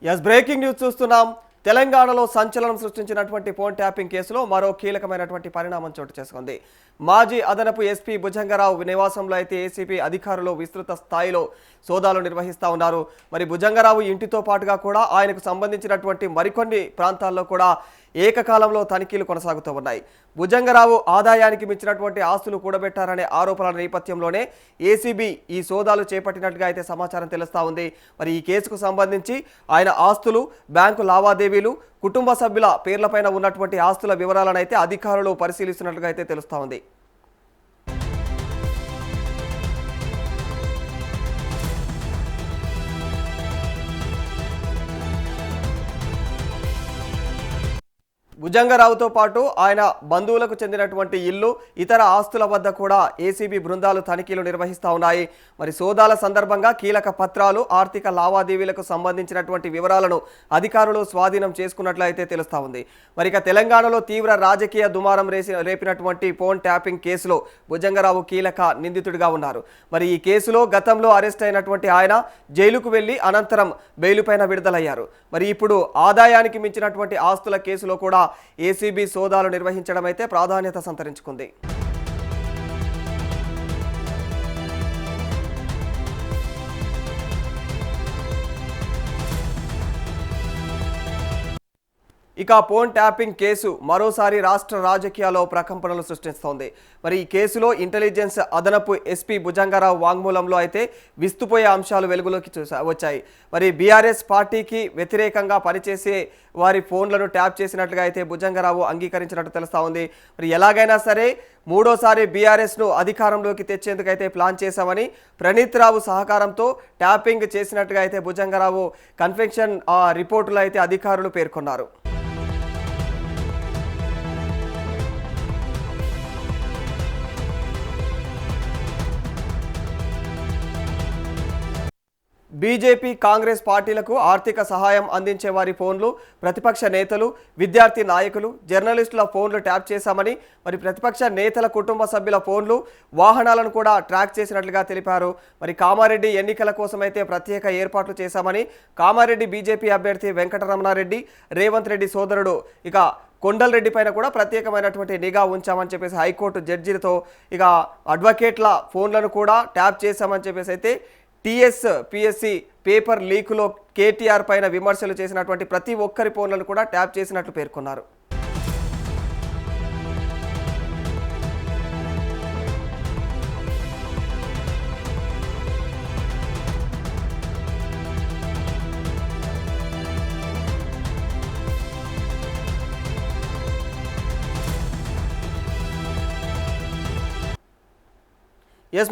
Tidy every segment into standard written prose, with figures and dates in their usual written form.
Breaking news చూస్తున్నాం. తెలంగాణలో సంచలనం సృష్టించినటువంటి ఫోన్ ట్యాపింగ్ కేసులో మరో కీలకమైనటువంటి పరిణామం చోటు చేసుకుంది. మాజీ అదనపు ఎస్పీ భుజంగరావు నివాసంలో అయితే ఏసీబీ అధికారులు విస్తృత స్థాయిలో సోదాలు నిర్వహిస్తూ ఉన్నారు. మరి భుజంగరావు ఇంటితో పాటుగా కూడా ఆయనకు సంబంధించినటువంటి మరికొన్ని ప్రాంతాల్లో కూడా ఏకకాలంలో తనిఖీలు కొనసాగుతూ ఉన్నాయి. భుజంగరావు ఆదాయానికి మించినటువంటి ఆస్తులు కూడబెట్టారనే ఆరోపణల నేపథ్యంలోనే ఏసీబీ ఈ సోదాలు చేపట్టినట్టుగా అయితే సమాచారం తెలుస్తూ ఉంది. మరి ఈ కేసుకు సంబంధించి ఆయన ఆస్తులు, బ్యాంకు లావాదేవీలు, కుటుంబ సభ్యుల పేర్లపైన ఉన్నటువంటి ఆస్తుల వివరాలను అయితే అధికారులు పరిశీలిస్తున్నట్లుగా అయితే తెలుస్తూ ఉంది. భుజంగరావుతో పాటు ఆయన బంధువులకు చెందినటువంటి ఇల్లు, ఇతర ఆస్తుల వద్ద కూడా ఏసీబీ బృందాలు తనిఖీలు నిర్వహిస్తూ ఉన్నాయి. మరి సోదాల సందర్భంగా కీలక పత్రాలు, ఆర్థిక లావాదేవీలకు సంబంధించినటువంటి వివరాలను అధికారులు స్వాధీనం చేసుకున్నట్లు అయితే తెలుస్తూ ఉంది. మరి ఇక తెలంగాణలో తీవ్ర రాజకీయ దుమారం రేపినటువంటి ఫోన్ ట్యాపింగ్ కేసులో భుజంగరావు కీలక నిందితుడిగా ఉన్నారు. మరి ఈ కేసులో గతంలో అరెస్ట్ అయినటువంటి ఆయన జైలుకు వెళ్లి అనంతరం బెయిలుపైన విడుదలయ్యారు. మరి ఇప్పుడు ఆదాయానికి మించినటువంటి ఆస్తుల కేసులో కూడా ఏసీబీ సోదాలు నిర్వహించడం అయితే ప్రాధాన్యత సంతరించుకుంది. ఇక ఫోన్ ట్యాపింగ్ కేసు మరోసారి రాష్ట్ర రాజకీయాల్లో ప్రకంపనలు సృష్టిస్తోంది. మరి ఈ కేసులో ఇంటెలిజెన్స్ అదనపు ఎస్పీ భుజంగరావు వాంగ్మూలంలో అయితే విస్తుపోయే అంశాలు వెలుగులోకి వచ్చాయి. మరి బీఆర్ఎస్ పార్టీకి వ్యతిరేకంగా పనిచేసే వారి ఫోన్లను ట్యాప్ చేసినట్లుగా అయితే భుజంగరావు అంగీకరించినట్టు తెలుస్తూ ఉంది. మరి ఎలాగైనా సరే మూడోసారి బీఆర్ఎస్ను అధికారంలోకి తెచ్చేందుకైతే ప్లాన్ చేశామని, ప్రణీత్ రావు సహకారంతో ట్యాపింగ్ చేసినట్టుగా అయితే భుజంగరావు కన్ఫెక్షన్ రిపోర్టులో అయితే అధికారులు పేర్కొన్నారు. బీజేపీ, కాంగ్రెస్ పార్టీలకు ఆర్థిక సహాయం అందించే వారి ఫోన్లు, ప్రతిపక్ష నేతలు, విద్యార్థి నాయకులు, జర్నలిస్టుల ఫోన్లు ట్యాప్ చేశామని, మరి ప్రతిపక్ష నేతల కుటుంబ సభ్యుల ఫోన్లు, వాహనాలను కూడా ట్రాక్ చేసినట్లుగా తెలిపారు. మరి కామారెడ్డి ఎన్నికల కోసమైతే ప్రత్యేక ఏర్పాట్లు చేశామని, కామారెడ్డి బీజేపీ అభ్యర్థి వెంకటరమణారెడ్డి, రేవంత్ రెడ్డి సోదరుడు ఇక కొండలరెడ్డి పైన కూడా ప్రత్యేకమైనటువంటి నిఘా ఉంచామని చెప్పేసి హైకోర్టు జడ్జిలతో ఇక అడ్వకేట్ల ఫోన్లను కూడా ట్యాప్ చేశామని చెప్పేసి అయితే పిఎస్సి పేపర్ లీకులో కేటీఆర్ పైన విమర్శలు చేసినటువంటి ప్రతి ఒక్కరి ఫోన్లను కూడా ట్యాప్ చేసినట్లు పేర్కొన్నారు.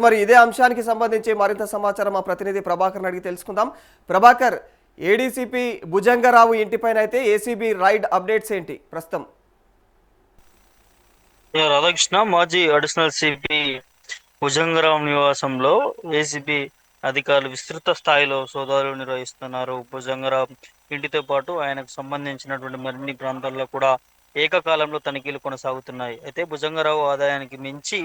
మరి ఇదే అంశానికి సంబంధించి మరింత సమాచారం మా ప్రతినిధి ప్రభాకర్ అడిగి తెలుసుకుందాం. ప్రభాకర్, ఏడీసీపీ భుజంగరావు ఇంటిపైన అయితే ఏసీబీ రైడ్ అప్డేట్స్ ఏంటి ప్రస్తుతం? రాధాకృష్ణ, మాజీ అడిషనల్ సిపి భుజంగరావు నివాసంలో ఏసీబీ అధికారులు విస్తృత స్థాయిలో సోదాలు నిర్వహిస్తున్నారు. భుజంగరావు ఇంటితో పాటు ఆయనకు సంబంధించినటువంటి మరిన్ని ప్రాంతాల్లో కూడా ఏకకాలంలో తనిఖీలు కొనసాగుతున్నాయి. అయితే భుజంగరావు ఆదాయానికి మించి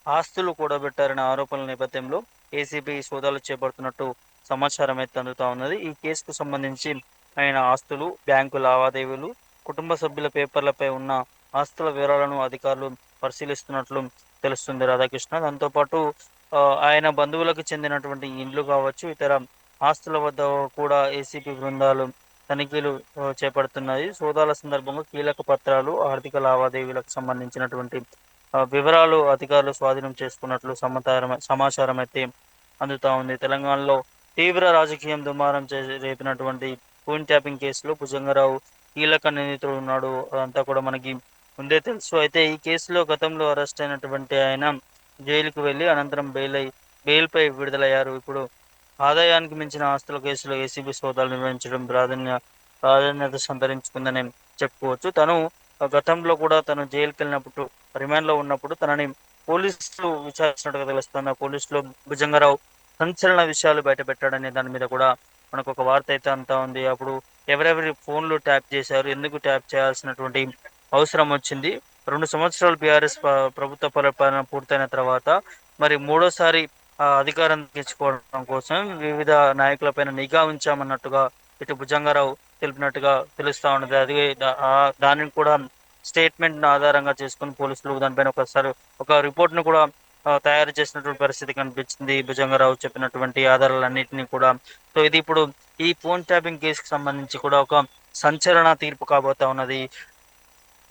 ఆస్తులు కూడబెట్టారనే ఆరోపణల నేపథ్యంలో ఏసీబీ సోదాలు చేపడుతున్నట్టు సమాచారం అయితే అందుతా ఉన్నది. ఈ కేసుకు సంబంధించి ఆయన ఆస్తులు, బ్యాంకు లావాదేవీలు, కుటుంబ సభ్యుల పేపర్లపై ఉన్న ఆస్తుల వివరాలను అధికారులు పరిశీలిస్తున్నట్లు తెలుస్తుంది రాధాకృష్ణ. దాంతోపాటు ఆయన బంధువులకు చెందినటువంటి ఇండ్లు కావచ్చు, ఇతర ఆస్తుల వద్ద కూడా ఏసీబీ బృందాలు తనిఖీలు చేపడుతున్నాయి. సోదాల సందర్భంగా కీలక పత్రాలు, ఆర్థిక లావాదేవీలకు సంబంధించినటువంటి వివరాలు అధికారులు స్వాధీనం చేసుకున్నట్లు సమాచారం అయితే అందుతా ఉంది. తెలంగాణలో తీవ్ర రాజకీయం దుమారం రేపినటువంటి ఫోన్ ట్యాపింగ్ కేసులో భుజంగరావు కీలక నిందితుడు ఉన్నాడు. అదంతా కూడా మనకి ముందే తెలుసు. అయితే ఈ కేసులో గతంలో అరెస్ట్ అయినటువంటి ఆయన జైలుకు వెళ్ళి అనంతరం బెయిల్పై విడుదలయ్యారు. ఇప్పుడు ఆదాయానికి మించిన ఆస్తుల కేసులో ఏసీబీ సోదాలు నిర్వహించడం ప్రాధాన్యత సంతరించుకుందని చెప్పుకోవచ్చు. తను గతంలో కూడా తను జైలుకి వెళ్ళినప్పుడు, రిమాండ్లో ఉన్నప్పుడు తనని పోలీసులు విచారించినట్టుగా తెలుస్తున్న పోలీసులు భుజంగరావు సంచలన విషయాలు బయట పెట్టాడనే దాని మీద కూడా మనకు ఒక వార్త అయితే అంతా ఉంది. అప్పుడు ఎవరెవరి ఫోన్లు ట్యాప్ చేశారు, ఎందుకు ట్యాప్ చేయాల్సినటువంటి అవసరం వచ్చింది, 2 సంవత్సరాలు బీఆర్ఎస్ ప్రభుత్వ పరిపాలన పూర్తయిన తర్వాత మరి మూడోసారి అధికారం తెచ్చుకోవడం కోసం వివిధ నాయకులపైన నిఘా ఉంచామన్నట్టుగా ఇటు భుజంగారావు తెలిపినట్టుగా తెలుస్తా ఉన్నది. అది దానిని కూడా స్టేట్మెంట్ ఆధారంగా చేసుకుని పోలీసులు దానిపైన ఒకసారి ఒక రిపోర్ట్ ను కూడా తయారు చేసినటువంటి పరిస్థితి కనిపించింది. భుజంగారావు చెప్పినటువంటి ఆధారాలన్నింటినీ కూడా. సో ఇది ఇప్పుడు ఈ ఫోన్ ట్యాపింగ్ కేసుకు సంబంధించి కూడా ఒక సంచలన తీర్పు కాబోతా ఉన్నది.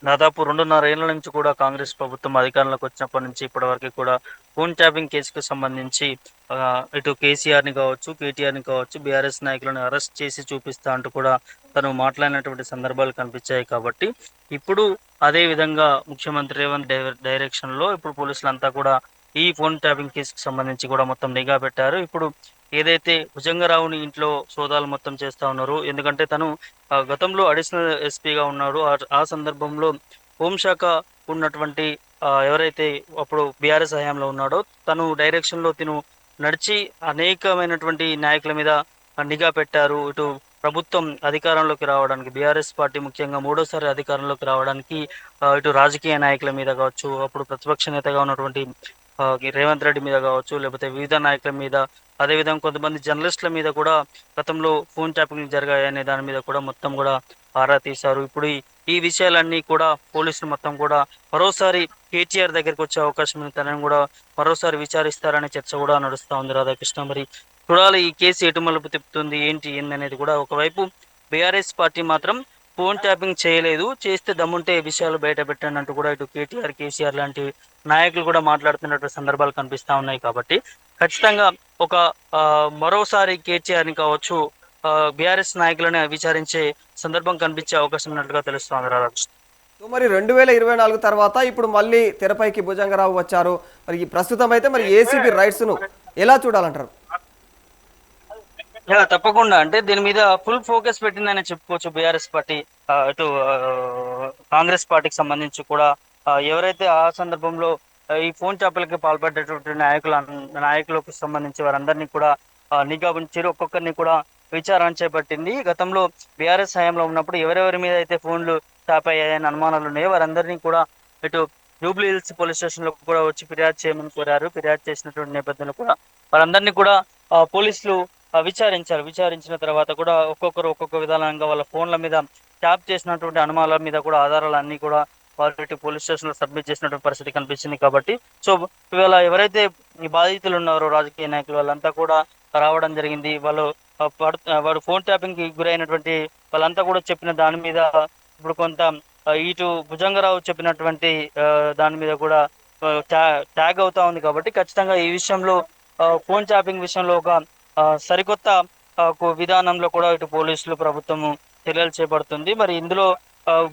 దాదాపు 2.5 ఏళ్ల నుంచి కూడా కాంగ్రెస్ ప్రభుత్వం అధికారంలోకి వచ్చినప్పటి నుంచి ఇప్పటి వరకు కూడా ఫోన్ ట్యాపింగ్ కేసుకు సంబంధించి ఆ, ఇటు కేసీఆర్ ని కావచ్చు, కేటీఆర్ ని కావచ్చు, బీఆర్ఎస్ నాయకులను అరెస్ట్ చేసి చూపిస్తా అంటూ కూడా తను మాట్లాడినటువంటి సందర్భాలు కనిపించాయి. కాబట్టి ఇప్పుడు అదే విధంగా ముఖ్యమంత్రి రేవంత్ డైరెక్షన్ లో ఇప్పుడు పోలీసులంతా కూడా ఈ ఫోన్ ట్యాపింగ్ కేసుకు సంబంధించి కూడా మొత్తం నిఘా పెట్టారు. ఇప్పుడు ఏదైతే భుజంగరావుని ఇంట్లో సోదాలు మొత్తం చేస్తా ఉన్నారు. ఎందుకంటే తను గతంలో అడిషనల్ ఎస్పీగా ఉన్నాడు. ఆ సందర్భంలో హోంశాఖ ఉన్నటువంటి ఎవరైతే అప్పుడు బీఆర్ఎస్ హయాంలో ఉన్నాడో తను డైరెక్షన్ లో తిను నడిచి అనేకమైనటువంటి నాయకుల మీద నిఘా పెట్టారు. ఇటు ప్రభుత్వం అధికారంలోకి రావడానికి బీఆర్ఎస్ పార్టీ ముఖ్యంగా మూడోసారి అధికారంలోకి రావడానికి ఇటు రాజకీయ నాయకుల మీద కావచ్చు, అప్పుడు ప్రతిపక్ష నేతగా ఉన్నటువంటి రేవంత్ రెడ్డి మీద కావచ్చు, లేకపోతే వివిధ నాయకుల మీద, అదేవిధంగా కొంతమంది జర్నలిస్టుల మీద కూడా గతంలో ఫోన్ ట్యాపింగ్ జరిగాయనే దాని మీద కూడా మొత్తం కూడా ఆరా తీశారు. ఇప్పుడు ఈ విషయాలన్నీ కూడా పోలీసులు మొత్తం కూడా మరోసారి కేటీఆర్ దగ్గరికి వచ్చే అవకాశం ఉంది. తనని కూడా మరోసారి విచారిస్తారనే చర్చ కూడా నడుస్తా ఉంది రాధాకృష్ణ. మరి చూడాలి ఈ కేసు ఎటు మలుపు తిప్పుతుంది, ఏందనేది కూడా. ఒకవైపు బీఆర్ఎస్ పార్టీ మాత్రం ఫోన్ ట్యాపింగ్ చేయలేదు, చేస్తే దమ్ముంటే విషయాలు బయట పెట్టండి అంటూ కూడా ఇటు కేటీఆర్, కేసీఆర్ లాంటి నాయకులు కూడా మాట్లాడుతున్నట్టు సందర్భాలు కనిపిస్తా ఉన్నాయి. కాబట్టి ఖచ్చితంగా ఒక మరోసారి కేటీఆర్ ని కావచ్చు, బీఆర్ఎస్ నాయకులను విచారించే సందర్భం కనిపించే అవకాశం ఉన్నట్లుగా తెలుస్తోంది రాధాకృష్ణ. సో మరి 2024 తర్వాత ఇప్పుడు మళ్ళీ తెరపైకి భుజంగరావు వచ్చారు. మరి ఈ ప్రస్తుతం అయితే మరి ఏసీబీ రైట్స్ ను ఎలా చూడాలంటారు? తప్పకుండా. అంటే దీని మీద ఫుల్ ఫోకస్ పెట్టిందని చెప్పుకోవచ్చు బీఆర్ఎస్ పార్టీ. ఇటు కాంగ్రెస్ పార్టీకి సంబంధించి కూడా ఎవరైతే ఆ సందర్భంలో ఈ ఫోన్ ట్యాపులకి పాల్పడ్డటువంటి నాయకులకు సంబంధించి వారందరినీ కూడా నిఘా ఉంచారు. ఒక్కొక్కరిని కూడా విచారణ చేపట్టింది. గతంలో బీఆర్ఎస్ హయాంలో ఉన్నప్పుడు ఎవరెవరి మీద అయితే ఫోన్లు ట్యాప్ అయ్యాయని అనుమానాలు ఉన్నాయో వారందరినీ కూడా ఇటు జూబ్లీ హిల్స్ పోలీస్ స్టేషన్ లో కూడా వచ్చి ఫిర్యాదు చేయమని కోరారు. ఫిర్యాదు చేసినటువంటి నేపథ్యంలో కూడా వారందరినీ కూడా పోలీసులు విచారించారు. విచారించిన తర్వాత కూడా ఒక్కొక్కరు ఒక్కొక్క విధానంగా వాళ్ళ ఫోన్ల మీద ట్యాప్ చేసినటువంటి అనుమానాల మీద కూడా ఆధారాలన్నీ కూడా వారి పోలీస్ స్టేషన్ లో సబ్మిట్ చేసినటువంటి పరిస్థితి కనిపించింది. కాబట్టి సో ఇవాళ ఎవరైతే ఈ బాధితులు ఉన్నారో రాజకీయ నాయకులు వాళ్ళంతా కూడా రావడం జరిగింది. వాడు ఫోన్ ట్యాపింగ్ కి గురైనటువంటి వాళ్ళంతా కూడా చెప్పిన దాని మీద ఇప్పుడు కొంత ఇటు భుజంగరావు చెప్పినటువంటి దాని మీద కూడా ట్యాగ్ అవుతా ఉంది. కాబట్టి ఖచ్చితంగా ఈ విషయంలో ఫోన్ ట్యాపింగ్ విషయంలో ఒక సరికొత్త విధానంలో కూడా ఇటు పోలీసులు ప్రభుత్వము చర్యలు చేపడుతుంది. మరి ఇందులో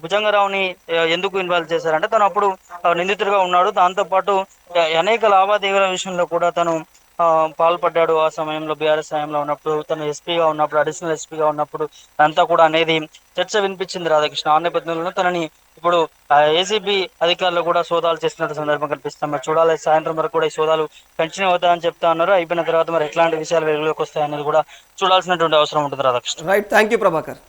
భుజంగరావుని ఎందుకు ఇన్వాల్వ్ చేశారంటే తను అప్పుడు నిందితుడిగా ఉన్నాడు. దాంతో పాటు అనేక లావాదేవీల విషయంలో కూడా తను పాల్పడ్డాడు. ఆ సమయంలో బీఆర్ఎస్ సమయంలో ఉన్నప్పుడు తను ఎస్పీగా ఉన్నప్పుడు, అడిషనల్ ఎస్పీగా ఉన్నప్పుడు అంతా కూడా అనేది చర్చ వినిపించింది రాధాకృష్ణ. ఆ నేపథ్యంలో తనని ఇప్పుడు ఏసీబీ అధికారులు కూడా సోదాలు చేస్తున్న సందర్భం కనిపిస్తాం. మరి చూడాలి సాయంత్రం వరకు కూడా ఈ సోదాలు కంటిన్యూ అవుతాయని చెప్తా ఉన్నారు. అయిపోయిన తర్వాత మరి ఎట్లాంటి విషయాలు వెలుగులోకి వస్తాయనేది కూడా చూడాల్సినటువంటి అవసరం ఉంటుంది Radhakrishna. Right, thank you Prabhakar.